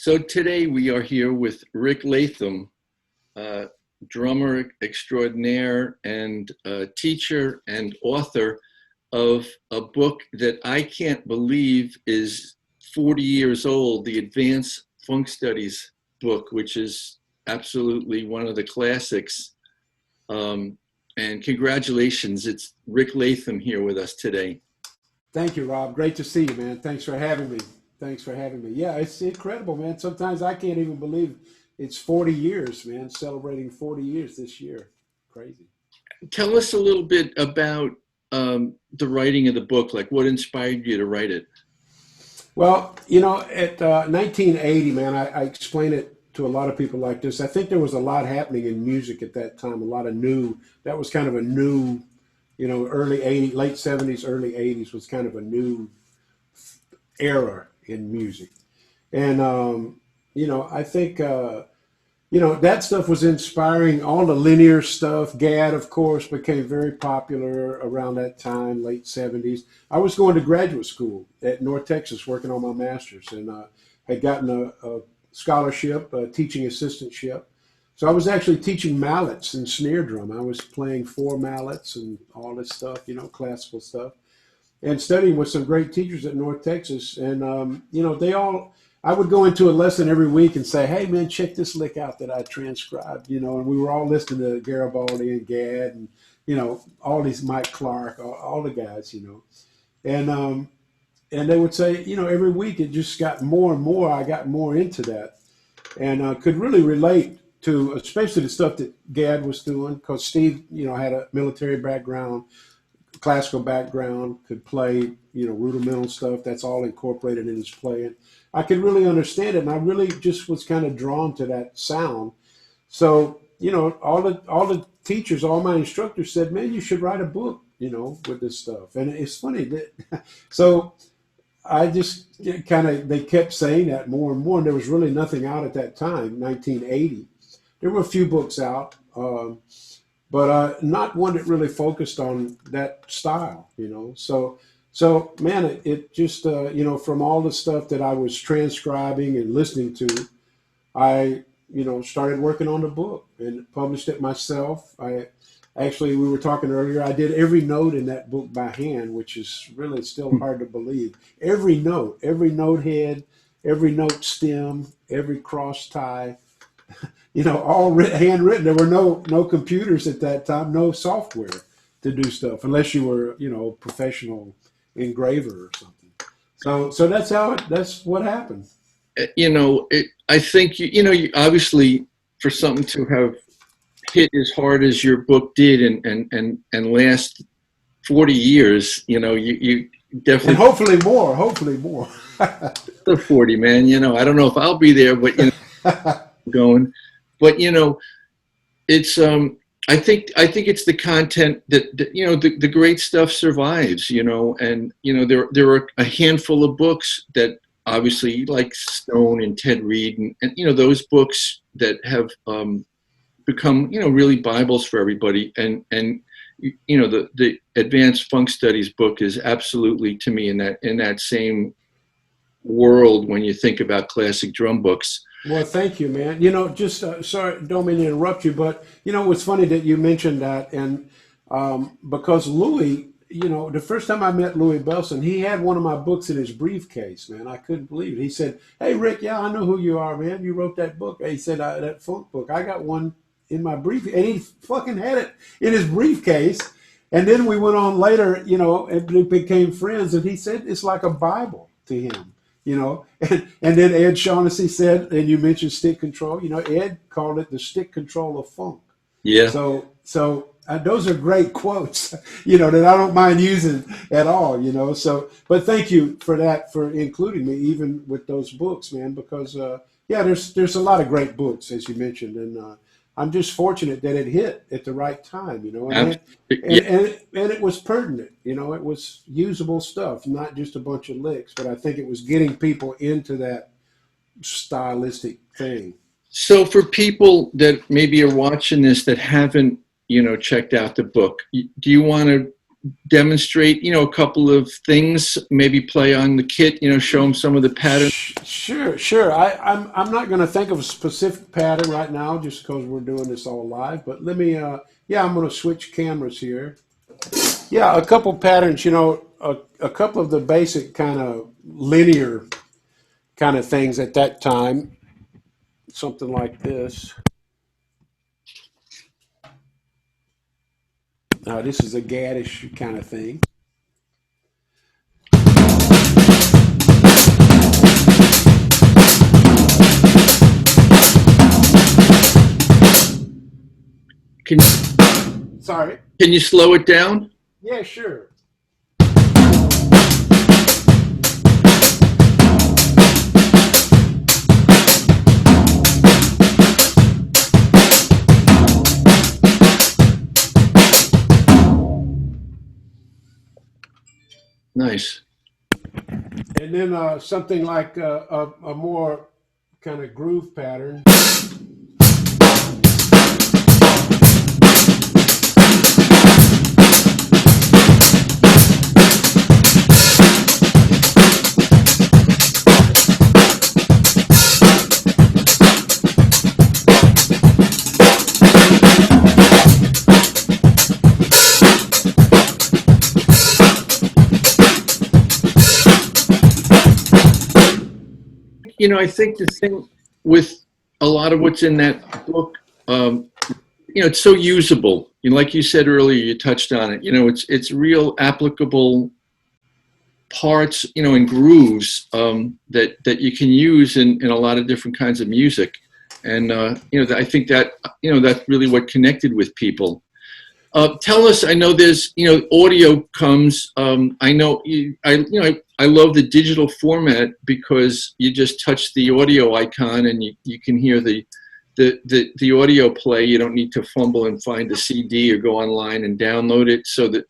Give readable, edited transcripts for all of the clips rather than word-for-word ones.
So today we are here with Rick Latham, drummer extraordinaire and teacher and author of a book that I can't believe is 40 years old, the Advanced Funk Studies book, which is absolutely one of the classics. And congratulations, it's Rick Latham here with us today. Thank you, Rob. Great to see you, man. Thanks for having me. Thanks for having me. Yeah, it's incredible, man. Sometimes I can't even believe it's 40 years, man. Celebrating 40 years this year. Crazy. Tell us a little bit about the writing of the book, like what inspired you to write it? Well, at 1980, man, I explain it to a lot of people like this. I think there was a lot happening in music at that time, a lot of new, that was kind of a new, early 80s, late 70s, early 80s was kind of a new era in music. And, I think, that stuff was inspiring. All the linear stuff. GAD, of course, became very popular around that time, late 70s. I was going to graduate school at North Texas working on my master's and had gotten a scholarship, a teaching assistantship. So I was actually teaching mallets and snare drum. I was playing four mallets and all this stuff, classical stuff, and studying with some great teachers at North Texas. And, I would go into a lesson every week and say, hey, man, check this lick out that I transcribed, and we were all listening to Garibaldi and Gadd and, all these Mike Clark, all the guys, and, and they would say, every week it just got more and more. I got more into that and could really relate to, especially the stuff that Gadd was doing, because Steve, had a military background, classical background, could play, rudimental stuff. That's all incorporated in his playing. I could really understand it, and I really just was kind of drawn to that sound. So, all the teachers, all my instructors said, man, you should write a book, with this stuff. And it's funny that, so I just they kept saying that more and more, and there was really nothing out at that time, 1980. There were a few books out, but not one that really focused on that style, So, man, it just, from all the stuff that I was transcribing and listening to, I, started working on the book and published it myself. We were talking earlier, I did every note in that book by hand, which is really still hard to believe. Every note head, every note stem, every cross tie, all handwritten. There were no computers at that time, no software to do stuff, unless you were, professional engraver or something. So that's what happened. I think, you obviously, for something to have hit as hard as your book did and last 40 years, you definitely. And hopefully more. The 40, man, I don't know if I'll be there, but, going, but, it's, I think it's the content that the great stuff survives, and there are a handful of books that obviously, like Stone and Ted Reed and those books that have become really Bibles for everybody, and the Advanced Funk Studies book is absolutely, to me, in that same world when you think about classic drum books. Well, thank you, man. Just sorry, don't mean to interrupt you, but it's funny that you mentioned that, and because Louis, the first time I met Louis Belson, he had one of my books in his briefcase, man. I couldn't believe it. He said, "Hey, Rick, yeah, I know who you are, man. You wrote that book." He said, "That funk book. I got one in my briefcase," and he fucking had it in his briefcase. And then we went on later, and we became friends, and he said it's like a Bible to him. And then Ed Shaughnessy said, and you mentioned stick control, Ed called it the stick control of funk. Yeah. So those are great quotes, that I don't mind using at all, so, but thank you for that, for including me, even with those books, man, because, there's a lot of great books, as you mentioned, and I'm just fortunate that it hit at the right time, and it was pertinent, it was usable stuff, not just a bunch of licks, but I think it was getting people into that stylistic thing. So for people that maybe are watching this that haven't, checked out the book, do you want to demonstrate, a couple of things, maybe play on the kit, show them some of the patterns? Sure. I'm not going to think of a specific pattern right now just because we're doing this all live, but let me, yeah, I'm going to switch cameras here. Yeah, a couple patterns, a couple of the basic kind of linear kind of things at that time, something like this. This is a gaddish kind of thing. Sorry. Can you slow it down? Yeah, sure. Nice. And then something like a more kind of groove pattern. I think the thing with a lot of what's in that book, it's so usable. Like you said earlier, you touched on it. It's real applicable parts, and grooves that you can use in a lot of different kinds of music. And I think that that's really what connected with people. Tell us. I know there's audio comes. I know I love the digital format because you just touch the audio icon and you can hear the audio play. You don't need to fumble and find the CD or go online and download it. So the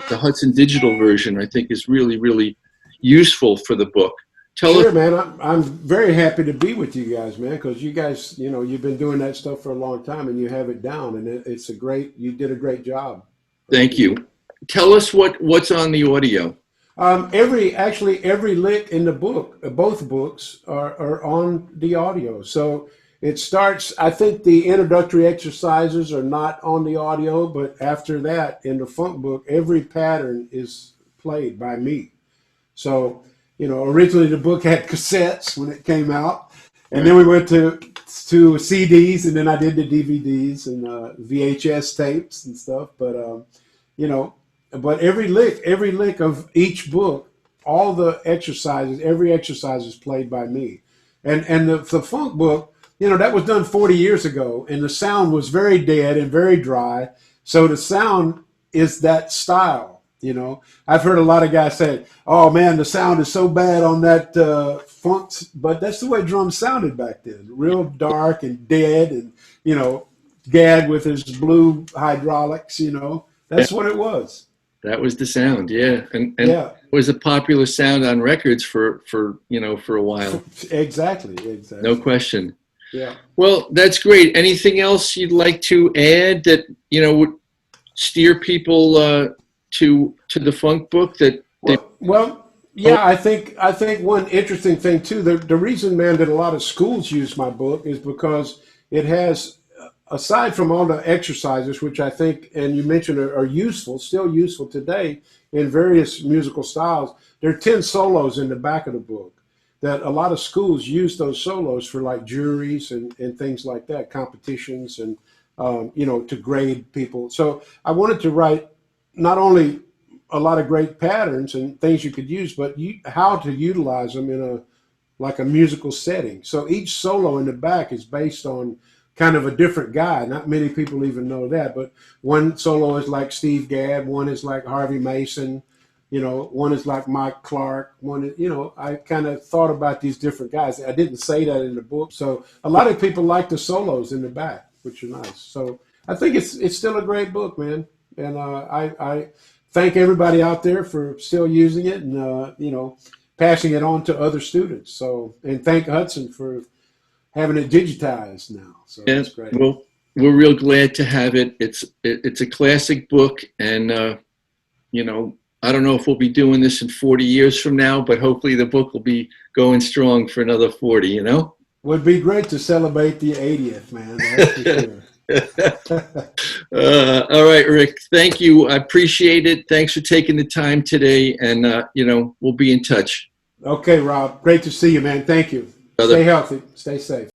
Hudson digital version, I think, is really, really useful for the book. Sure, man. I'm very happy to be with you guys, man, because you guys, you've been doing that stuff for a long time and you have it down, and you did a great job. Thank you. Tell us what's on the audio. Every lick in the book, both books are on the audio. So it starts, I think the introductory exercises are not on the audio, but after that, in the funk book, every pattern is played by me. So, originally the book had cassettes when it came out, and then we went to CDs, and then I did the DVDs and VHS tapes and stuff. But but every lick of each book, all the exercises, every exercise is played by me. And the funk book, that was done 40 years ago, and the sound was very dead and very dry. So the sound is that style. I've heard a lot of guys say, "Oh man, the sound is so bad on that funk," but that's the way drums sounded back then, real dark and dead, and Gad with his blue hydraulics. That's what it was. That was the sound, yeah, and yeah. It was a popular sound on records for a while. Exactly. No question. Yeah. Well, that's great. Anything else you'd like to add that would steer people to the funk book that yeah, I think one interesting thing too, the reason, man, that a lot of schools use my book is because it has, aside from all the exercises, which I think, and you mentioned are useful, still useful today in various musical styles, there are 10 solos in the back of the book that a lot of schools use those solos for, like, juries and things like that, competitions, and to grade people. So I wanted to write not only a lot of great patterns and things you could use, but how to utilize them in a musical setting. So each solo in the back is based on kind of a different guy. Not many people even know that, but one solo is like Steve Gadd, one is like Harvey Mason, one is like Mike Clark, I kind of thought about these different guys. I didn't say that in the book. So a lot of people like the solos in the back, which are nice. So I think it's still a great book, man. And I thank everybody out there for still using it and, passing it on to other students. So, and thank Hudson for having it digitized now. So that's great. Well, we're real glad to have it. It's a classic book, and you know, I don't know if we'll be doing this in 40 years from now, but hopefully the book will be going strong for another 40, you know? Would be great to celebrate the 80th, man. That's for sure. All right, Rick, thank you. I appreciate it. Thanks for taking the time today. And, you know, we'll be in touch. Okay, Rob. Great to see you, man. Thank you. Brother. Stay healthy. Stay safe.